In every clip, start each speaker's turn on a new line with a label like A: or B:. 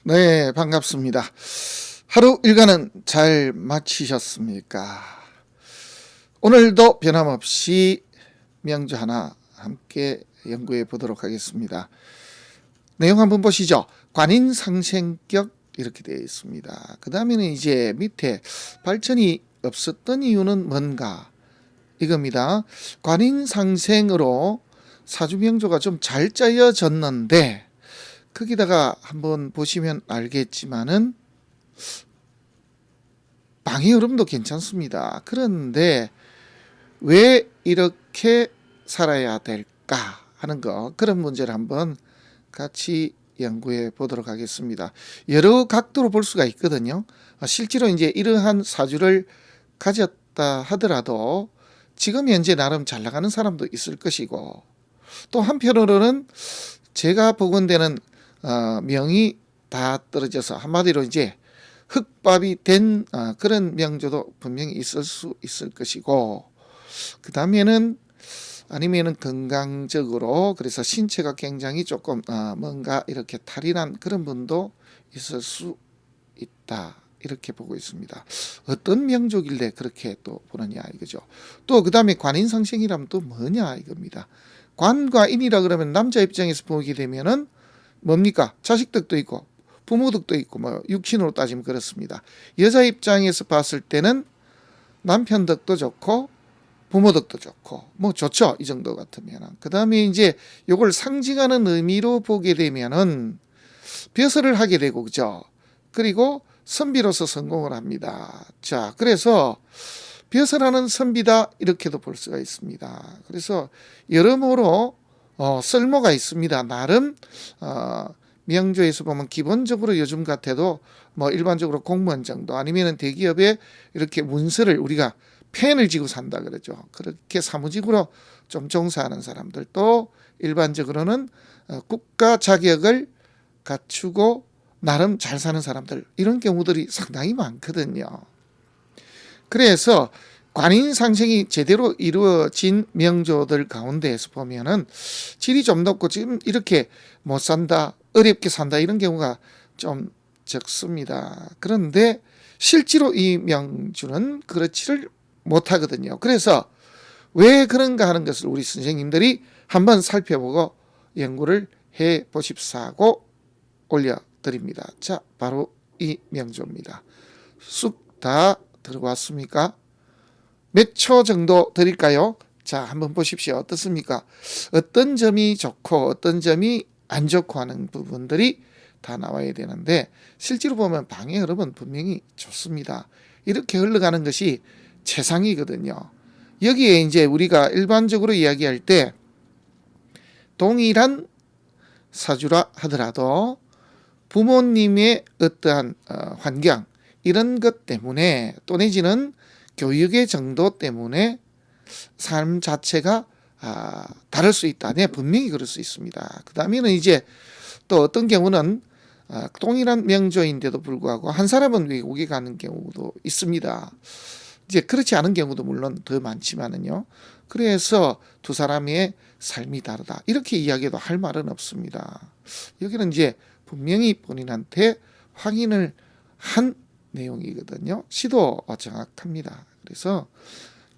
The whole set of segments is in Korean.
A: 네, 반갑습니다. 하루 일과는 잘 마치셨습니까? 오늘도 변함없이 명주 하나 함께 연구해 보도록 하겠습니다. 내용 한번 보시죠. 관인상생격 이렇게 되어 있습니다. 그 다음에는 이제 밑에 발전이 없었던 이유는 뭔가 이겁니다. 관인상생으로 사주명조가 좀 잘 짜여졌는데 거기다가 한번 보시면 알겠지만은 방해 흐름도 괜찮습니다. 그런데 왜 이렇게 살아야 될까 하는 거, 그런 문제를 한번 같이 연구해 보도록 하겠습니다. 여러 각도로 볼 수가 있거든요. 실제로 이제 이러한 사주를 가졌다 하더라도 지금 현재 나름 잘 나가는 사람도 있을 것이고, 또 한편으로는 제가 보건대는 명이 다 떨어져서 한마디로 이제 흙밥이 된 그런 명조도 분명히 있을 수 있을 것이고, 그 다음에는 아니면은 건강적으로 그래서 신체가 굉장히 조금 뭔가 이렇게 탈이 난 그런 분도 있을 수 있다, 이렇게 보고 있습니다. 어떤 명조길래 그렇게 또 보느냐 이거죠. 또 그 다음에 관인상생이라면 또 뭐냐 이겁니다. 관과 인이라 그러면 남자 입장에서 보게 되면은 뭡니까? 자식 덕도 있고 부모 덕도 있고 뭐 육신으로 따지면 그렇습니다. 여자 입장에서 봤을 때는 남편 덕도 좋고 부모 덕도 좋고 뭐 좋죠, 이 정도 같으면. 그 다음에 이제 요걸 상징하는 의미로 보게 되면은 벼슬을 하게 되고, 그죠? 그리고 선비로서 성공을 합니다. 자, 그래서 벼슬하는 선비다 이렇게도 볼 수가 있습니다. 그래서 여러모로 쓸모가 있습니다. 나름 명조에서 보면 기본적으로 요즘 같아도 뭐 일반적으로 공무원 정도 아니면은 대기업에 이렇게 문서를 우리가 펜을 쥐고 산다 그러죠. 그렇게 사무직으로 좀 종사하는 사람들도 일반적으로는 국가 자격을 갖추고 나름 잘 사는 사람들, 이런 경우들이 상당히 많거든요. 그래서 관인상생이 제대로 이루어진 명조들 가운데에서 보면은 질이 좀 높고 지금 이렇게 못 산다, 어렵게 산다 이런 경우가 좀 적습니다. 그런데 실제로 이 명주는 그렇지를 못하거든요. 그래서 왜 그런가 하는 것을 우리 선생님들이 한번 살펴보고 연구를 해 보십사고 올려드립니다. 자, 바로 이 명조입니다. 쑥 다 들어왔습니까? 몇 초 정도 드릴까요? 자, 한번 보십시오. 어떻습니까? 어떤 점이 좋고 어떤 점이 안 좋고 하는 부분들이 다 나와야 되는데, 실제로 보면 방해 흐름은 분명히 좋습니다. 이렇게 흘러가는 것이 최상이거든요. 여기에 이제 우리가 일반적으로 이야기할 때 동일한 사주라 하더라도 부모님의 어떠한 환경 이런 것 때문에 또 내지는 교육의 정도 때문에 삶 자체가 다를 수 있다. 네, 분명히 그럴 수 있습니다. 그 다음에는 이제 또 어떤 경우는 동일한 명조인데도 불구하고 한 사람은 외국에 가는 경우도 있습니다. 이제 그렇지 않은 경우도 물론 더 많지만은요. 그래서 두 사람의 삶이 다르다, 이렇게 이야기해도 할 말은 없습니다. 여기는 이제 분명히 본인한테 확인을 한 내용이거든요. 시도 정확합니다. 그래서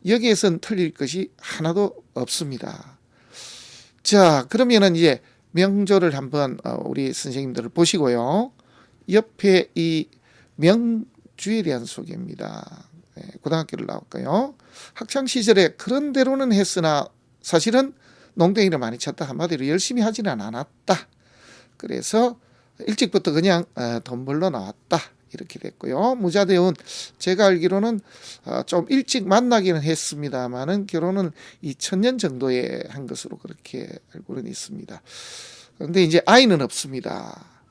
A: 여기에선 틀릴 것이 하나도 없습니다. 자, 그러면은 이제 명조를 한번 우리 선생님들을 보시고요. 옆에 이 명주에 대한 소개입니다. 고등학교를 나올까요? 학창 시절에 그런 대로는 했으나 사실은 농땡이를 많이 쳤다, 한마디로 열심히 하지는 않았다. 그래서 일찍부터 그냥 돈 벌러 나왔다, 이렇게 됐고요. 무자대운 제가 알기로는 좀 일찍 만나기는 했습니다만은 결혼은 2000년 정도에 한 것으로 그렇게 알고는 있습니다. 그런데 이제 아이는 없습니다.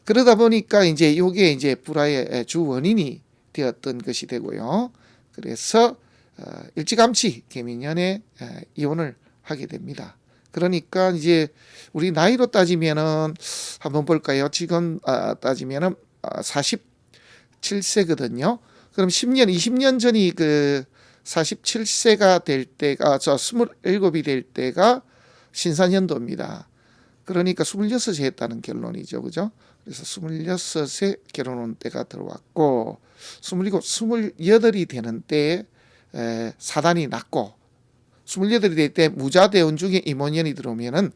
A: 그러다 보니까 이제 요게 이제 불화의 주 원인이 되었던 것이 되고요. 그래서 일찌감치 계민년에 이혼을 하게 됩니다. 그러니까 이제 우리 나이로 따지면은 한번 볼까요? 지금 따지면은 47세거든요. 그럼 10년, 20년 전이 그 47세가 될 때가, 저 27이 될 때가 신사년도입니다. 그러니까 26에 했다는 결론이죠. 그죠? 그래서 26에 결혼한 때가 들어왔고 27, 28이 되는 때에 사단이 났고 28이 될 때 무자대원 중에 임원년이 들어오면은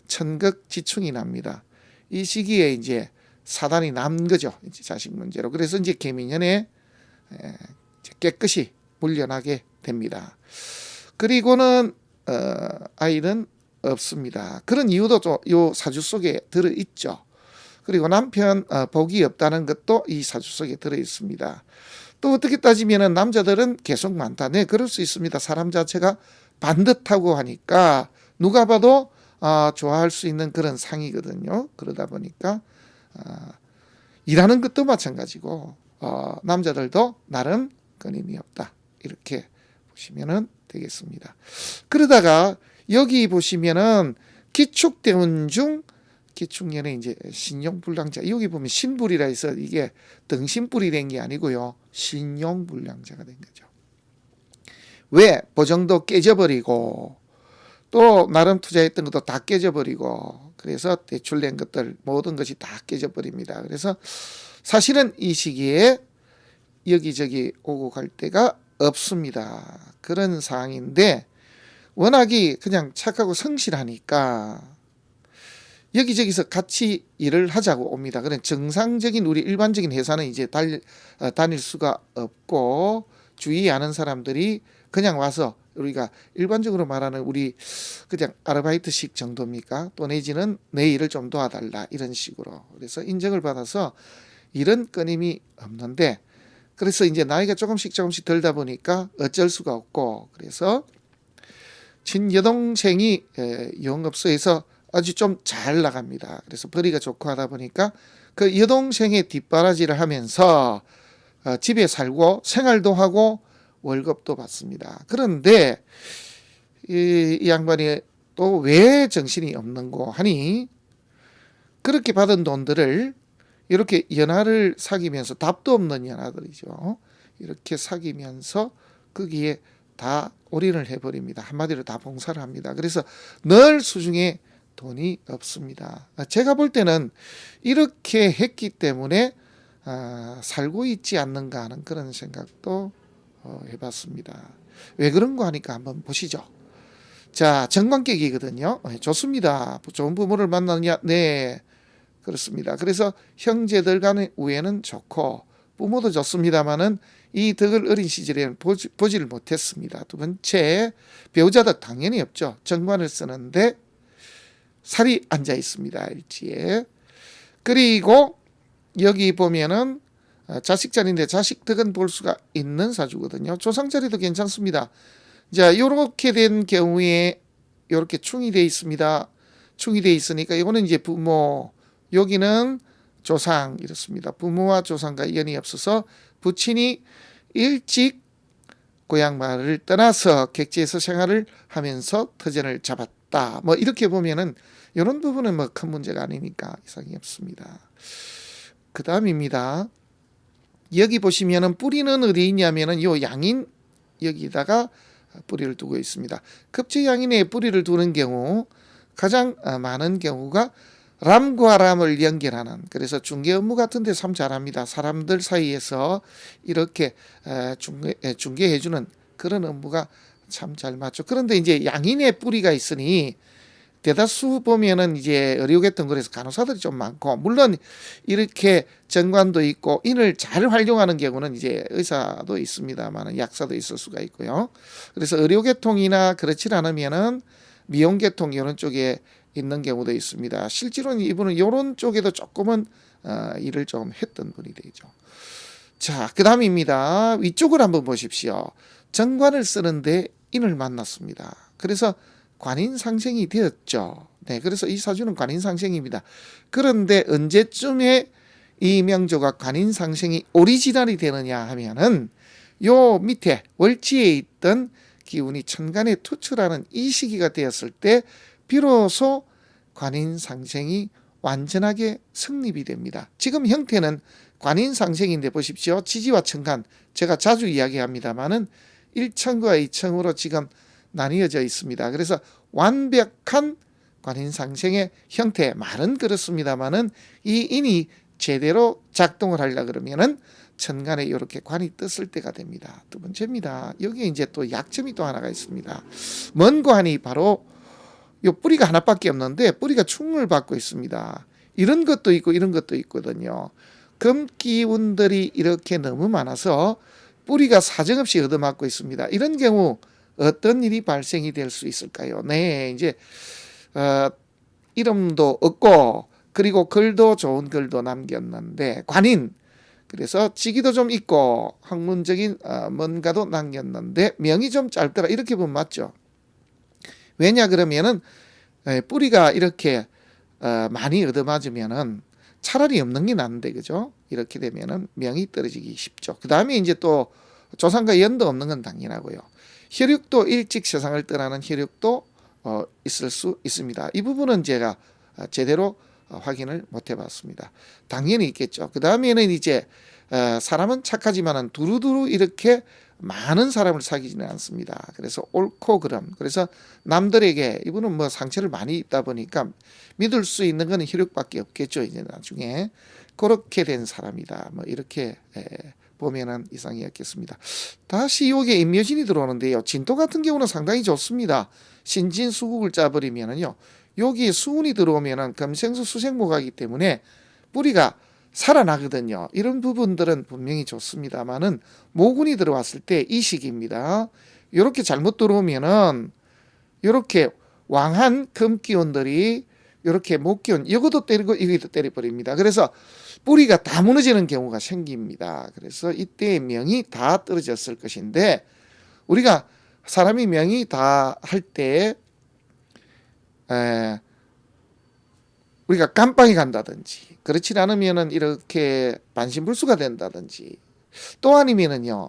A: 천극지충이 납니다. 이 시기에 이제 사단이 난 거죠. 이제 자식 문제로. 그래서 이제 개미년에 깨끗이 물려나게 됩니다. 그리고는 아이는 없습니다. 그런 이유도 요 사주 속에 들어 있죠. 그리고 남편 복이 없다는 것도 이 사주 속에 들어 있습니다. 또 어떻게 따지면은 남자들은 계속 많다. 네, 그럴 수 있습니다. 사람 자체가 반듯하고 하니까 누가 봐도 좋아할 수 있는 그런 상이거든요. 그러다 보니까 일하는 것도 마찬가지고 남자들도 나름 끊임이 없다. 이렇게 보시면 되겠습니다. 그러다가 여기 보시면은 기축대운 중 기축년에 이제 신용불량자, 여기 보면 신불이라 해서 이게 등신불이 된 게 아니고요. 신용불량자가 된 거죠. 왜? 보정도 깨져버리고 또 나름 투자했던 것도 다 깨져버리고 그래서 대출된 것들 모든 것이 다 깨져버립니다. 그래서 사실은 이 시기에 여기저기 오고 갈 데가 없습니다. 그런 상황인데 워낙이 그냥 착하고 성실하니까 여기저기서 같이 일을 하자고 옵니다. 그런 정상적인 우리 일반적인 회사는 이제 다닐 수가 없고 주위 아는 사람들이 그냥 와서 우리가 일반적으로 말하는 우리 그냥 아르바이트식 정도입니까? 또 내지는 내 일을 좀 도와달라 이런 식으로. 그래서 인정을 받아서 일은 끊임이 없는데 그래서 이제 나이가 조금씩 들다 보니까 어쩔 수가 없고 그래서 친여동생이 영업소에서 아주 좀 잘 나갑니다. 그래서 벌이가 좋고 하다 보니까 그 여동생의 뒷바라지를 하면서 집에 살고 생활도 하고 월급도 받습니다. 그런데 이 양반이 또 왜 정신이 없는고 하니 그렇게 받은 돈들을 이렇게 연하를 사귀면서 답도 없는 연하들이죠. 이렇게 사귀면서 거기에 다 올인을 해버립니다. 한마디로 다 봉사를 합니다. 그래서 늘 수중에 돈이 없습니다. 제가 볼 때는 이렇게 했기 때문에 살고 있지 않는가 하는 그런 생각도 해봤습니다. 왜 그런가 하니까 한번 보시죠. 자, 정관객이거든요. 좋습니다. 좋은 부모를 만나느냐? 네, 그렇습니다. 그래서 형제들 간의 우애는 좋고 부모도 좋습니다만은 이 덕을 어린 시절에는 보지를 못했습니다. 두 번째, 배우자도 당연히 없죠. 정관을 쓰는데 살이 앉아 있습니다. 일지에. 그리고 여기 보면은 자식 자리인데 자식 덕은 볼 수가 있는 사주거든요. 조상 자리도 괜찮습니다. 자, 이렇게 된 경우에 이렇게 충이 돼 있습니다. 충이 돼 있으니까 이거는 이제 부모, 여기는 조상 이렇습니다. 부모와 조상과 연이 없어서 부친이 일찍 고향 마을을 떠나서 객지에서 생활을 하면서 터전을 잡았다. 뭐 이렇게 보면은 이런 부분은 뭐 큰 문제가 아니니까 이상이 없습니다. 그 다음입니다. 여기 보시면은 뿌리는 어디 있냐면은 요 양인 여기다가 뿌리를 두고 있습니다. 급제양인에 뿌리를 두는 경우 가장 많은 경우가 람과 람을 연결하는, 그래서 중개 업무 같은 데 참 잘합니다. 사람들 사이에서 이렇게 중개해주는 그런 업무가 참 잘 맞죠. 그런데 이제 양인의 뿌리가 있으니 대다수 보면은 이제 의료계통 그래서 간호사들이 좀 많고, 물론 이렇게 정관도 있고 인을 잘 활용하는 경우는 이제 의사도 있습니다만 약사도 있을 수가 있고요. 그래서 의료계통이나 그렇지 않으면은 미용계통 이런 쪽에 있는 경우도 있습니다. 실제로는 이분은 이런 쪽에도 조금은 일을 좀 했던 분이 되죠. 자, 그 다음입니다. 위쪽을 한번 보십시오. 정관을 쓰는데 인을 만났습니다. 그래서 관인상생이 되었죠. 네, 그래서 이 사주는 관인상생입니다. 그런데 언제쯤에 이 명조가 관인상생이 오리지널이 되느냐 하면은 요 밑에 월지에 있던 기운이 천간에 투출하는 이 시기가 되었을 때 비로소 관인상생이 완전하게 성립이 됩니다. 지금 형태는 관인상생인데 보십시오. 지지와 천간, 제가 자주 이야기합니다마는 1청과 2청으로 지금 나뉘어져 있습니다. 그래서 완벽한 관인상생의 형태, 말은 그렇습니다만은 이 인이 제대로 작동을 하려 그러면은 천간에 이렇게 관이 떴을 때가 됩니다. 두 번째입니다. 여기에 이제 또 약점이 또 하나가 있습니다. 먼 관이 바로 요 뿌리가 하나밖에 없는데 뿌리가 충을 받고 있습니다. 이런 것도 있고 이런 것도 있거든요. 금기운들이 이렇게 너무 많아서 뿌리가 사정없이 얻어맞고 있습니다. 이런 경우 어떤 일이 발생이 될 수 있을까요? 네, 이제 이름도 없고 그리고 글도 좋은 글도 남겼는데 관인, 그래서 직위도 좀 있고 학문적인 뭔가도 남겼는데 명이 좀 짧더라, 이렇게 보면 맞죠. 왜냐 그러면은 뿌리가 이렇게 많이 얻어맞으면은 차라리 없는 게 낫는데, 그죠? 이렇게 되면은 명이 떨어지기 쉽죠. 그 다음에 이제 또 조상과 연도 없는 건 당연하고요. 혈육도 일찍 세상을 떠나는 혈육도 있을 수 있습니다. 이 부분은 제가 제대로 확인을 못 해봤습니다. 당연히 있겠죠. 그 다음에는 이제 사람은 착하지만은 두루두루 이렇게 많은 사람을 사귀지는 않습니다. 그래서 옳고 그름, 그래서 남들에게 이분은 뭐 상처를 많이 입다 보니까 믿을 수 있는 건 혈육밖에 없겠죠. 이제 나중에 그렇게 된 사람이다, 뭐 이렇게 보면은 이상이었겠습니다. 다시 여기에 임묘진이 들어오는데요. 진토 같은 경우는 상당히 좋습니다. 신진수국을 짜버리면은요, 여기 수운이 들어오면은 금생수 수생모가이기 때문에 뿌리가 살아나거든요. 이런 부분들은 분명히 좋습니다만은 모군이 들어왔을 때 이 시기입니다. 이렇게 잘못 들어오면은 이렇게 왕한 금기운들이 이렇게 목기운, 이것도 때리고 이것도 때려버립니다. 그래서 뿌리가 다 무너지는 경우가 생깁니다. 그래서 이때 명이 다 떨어졌을 것인데, 우리가 사람이 명이 다 할 때 우리가 깜빵이 간다든지 그렇지 않으면은 이렇게 반신불수가 된다든지, 또 아니면은요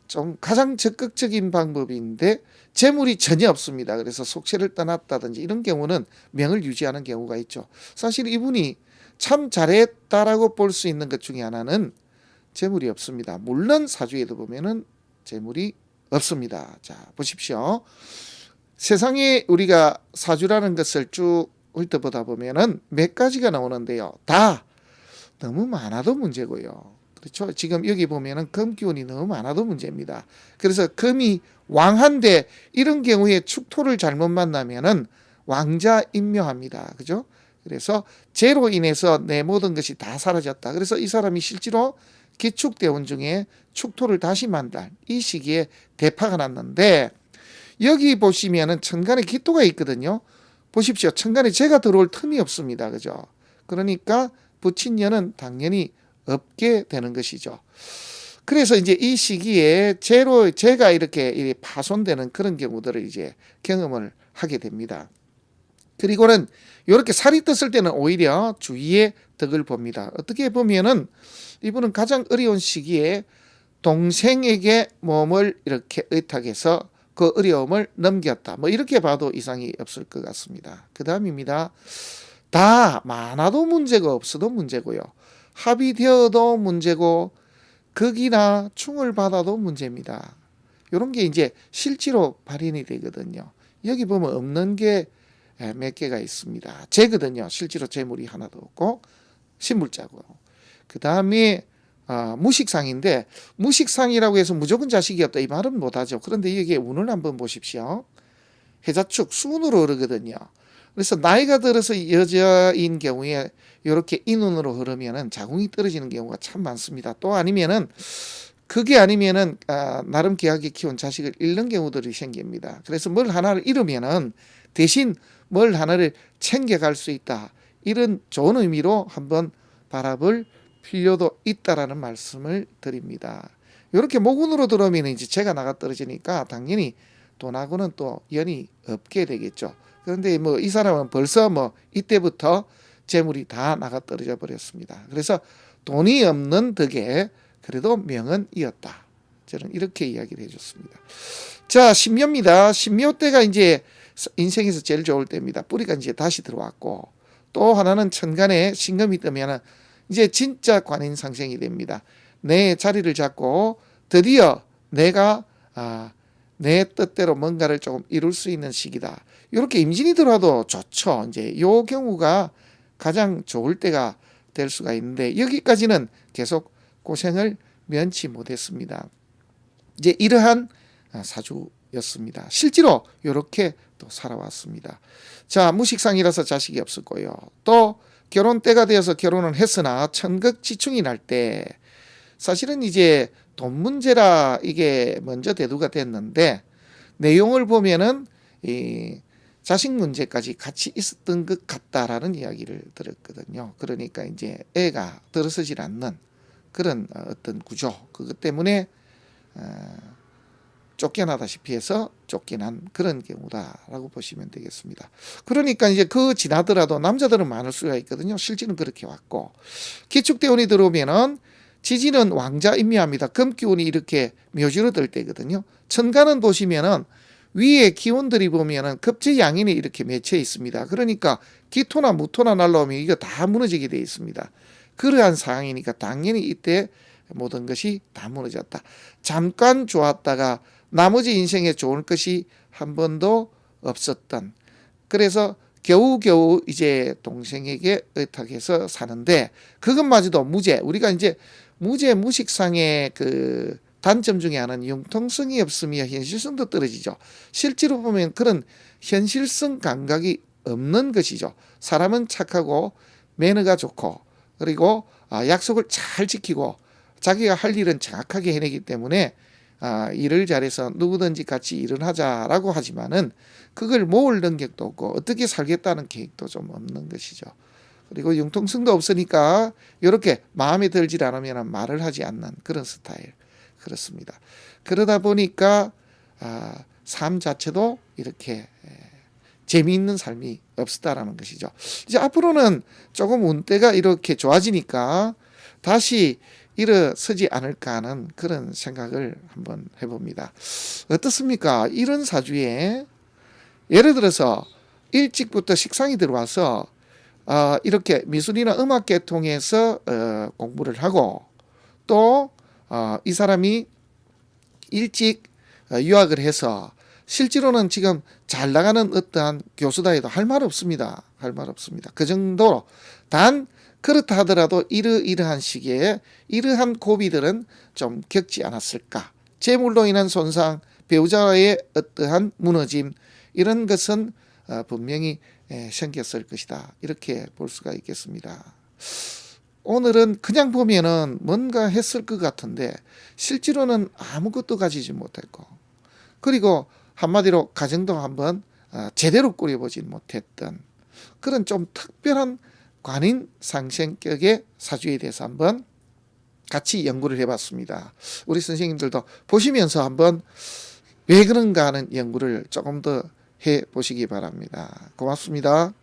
A: 좀 가장 적극적인 방법인데 재물이 전혀 없습니다. 그래서 속세를 떠났다든지 이런 경우는 명을 유지하는 경우가 있죠. 사실 이분이 참 잘했다라고 볼 수 있는 것 중에 하나는 재물이 없습니다. 물론 사주에도 보면은 재물이 없습니다. 자, 보십시오. 세상에 우리가 사주라는 것을 쭉 훑어보다 보면은 몇 가지가 나오는데요. 다 너무 많아도 문제고요. 그렇죠. 지금 여기 보면은 금기운이 너무 많아도 문제입니다. 그래서 금이 왕한데 이런 경우에 축토를 잘못 만나면은 왕자 임묘합니다. 그죠? 그래서 재로 인해서 내 모든 것이 다 사라졌다. 그래서 이 사람이 실제로 기축대운 중에 축토를 다시 만날 이 시기에 대파가 났는데, 여기 보시면은 천간에 기토가 있거든요. 보십시오. 천간에 재가 들어올 틈이 없습니다. 그죠? 그러니까 부친년은 당연히 없게 되는 것이죠. 그래서 이제 이 시기에 재가 이렇게 파손되는 그런 경우들을 이제 경험을 하게 됩니다. 그리고는 이렇게 살이 떴을 때는 오히려 주위에 덕을 봅니다. 어떻게 보면은 이분은 가장 어려운 시기에 동생에게 몸을 이렇게 의탁해서 그 어려움을 넘겼다, 뭐 이렇게 봐도 이상이 없을 것 같습니다. 그 다음입니다. 다 많아도 문제가 없어도 문제고요. 합이 되어도 문제고 극이나 충을 받아도 문제입니다. 이런 게 이제 실제로 발현이 되거든요. 여기 보면 없는 게 몇 개가 있습니다. 재거든요. 실제로 재물이 하나도 없고 신물자고, 그 다음에 무식상인데, 무식상이라고 해서 무조건 자식이 없다 이 말은 못하죠. 그런데 여기에 운을 한번 보십시오. 해자축 수운으로 흐르거든요. 그래서 나이가 들어서 여자인 경우에 이렇게 인운으로 흐르면은 자궁이 떨어지는 경우가 참 많습니다. 또 아니면은 그게 아니면은 나름 귀하게 키운 자식을 잃는 경우들이 생깁니다. 그래서 뭘 하나를 잃으면은 대신 뭘 하나를 챙겨갈 수 있다, 이런 좋은 의미로 한번 바라볼 필요도 있다라는 말씀을 드립니다. 이렇게 모군으로 들어오면 이제 재가 나가 떨어지니까 당연히 돈하고는 또 연이 없게 되겠죠. 그런데 뭐 이 사람은 벌써 뭐 이때부터 재물이 다 나가 떨어져 버렸습니다. 그래서 돈이 없는 덕에 그래도 명은 이었다. 저는 이렇게 이야기를 해줬습니다. 자, 신묘입니다. 신묘 때가 이제 인생에서 제일 좋을 때입니다. 뿌리가 이제 다시 들어왔고, 또 하나는 천간에 신금이 뜨면은 이제 진짜 관인상생이 됩니다. 내 자리를 잡고 드디어 내가 내 뜻대로 뭔가를 조금 이룰 수 있는 시기다. 이렇게 임진이 들어와도 좋죠. 이제 요 경우가 가장 좋을 때가 될 수가 있는데 여기까지는 계속 고생을 면치 못했습니다. 이제 이러한 사주였습니다. 실제로 이렇게 또 살아왔습니다. 자, 무식상이라서 자식이 없었고요. 또 결혼 때가 되어서 결혼을 했으나 천극지충이 날 때 사실은 이제 돈 문제라 이게 먼저 대두가 됐는데 내용을 보면은 이 자식 문제까지 같이 있었던 것 같다라는 이야기를 들었거든요. 그러니까 이제 애가 들어서질 않는 그런 어떤 구조, 그것 때문에 쫓겨나다시피 해서 쫓겨난 그런 경우다라고 보시면 되겠습니다. 그러니까 이제 그 지나더라도 남자들은 많을 수가 있거든요. 실제는 그렇게 왔고 기축대운이 들어오면은 지지는 왕자 임미합니다. 금기운이 이렇게 묘지로 들 때거든요. 천간은 보시면은 위에 기운들이 보면은 급제양인이 이렇게 맺혀 있습니다. 그러니까 기토나 무토나 날라오면 이거 다 무너지게 되어 있습니다. 그러한 상황이니까 당연히 이때 모든 것이 다 무너졌다. 잠깐 좋았다가 나머지 인생에 좋을 것이 한 번도 없었던, 그래서 겨우겨우 이제 동생에게 의탁해서 사는데 그것마저도 무죄, 우리가 이제 무죄 무식상의 그 단점 중에 하나는 융통성이 없으며 현실성도 떨어지죠. 실제로 보면 그런 현실성 감각이 없는 것이죠. 사람은 착하고 매너가 좋고 그리고 약속을 잘 지키고 자기가 할 일은 정확하게 해내기 때문에 일을 잘해서 누구든지 같이 일을 하자라고 하지만은 그걸 모을 능력도 없고 어떻게 살겠다는 계획도 좀 없는 것이죠. 그리고 융통성도 없으니까 이렇게 마음에 들지 않으면 말을 하지 않는 그런 스타일. 그렇습니다. 그러다 보니까 삶 자체도 이렇게 재미있는 삶이 없었다라는 것이죠. 이제 앞으로는 조금 운때가 이렇게 좋아지니까 다시 일어서지 않을까 하는 그런 생각을 한번 해봅니다. 어떻습니까? 이런 사주에 예를 들어서 일찍부터 식상이 들어와서 이렇게 미술이나 음악계 통해서 공부를 하고 또 이 사람이 일찍 유학을 해서 실제로는 지금 잘 나가는 어떠한 교수다 해도 할 말 없습니다. 할 말 없습니다. 그 정도로 단 그렇다 하더라도 이러한 시기에 이러한 고비들은 좀 겪지 않았을까. 재물로 인한 손상, 배우자의 어떠한 무너짐 이런 것은 분명히 생겼을 것이다. 이렇게 볼 수가 있겠습니다. 오늘은 그냥 보면은 뭔가 했을 것 같은데 실제로는 아무것도 가지지 못했고 그리고 한마디로 가정도 한번 제대로 꾸려보지 못했던 그런 좀 특별한 관인 상생격의 사주에 대해서 한번 같이 연구를 해봤습니다. 우리 선생님들도 보시면서 한번 왜 그런가 하는 연구를 조금 더 해보시기 바랍니다. 고맙습니다.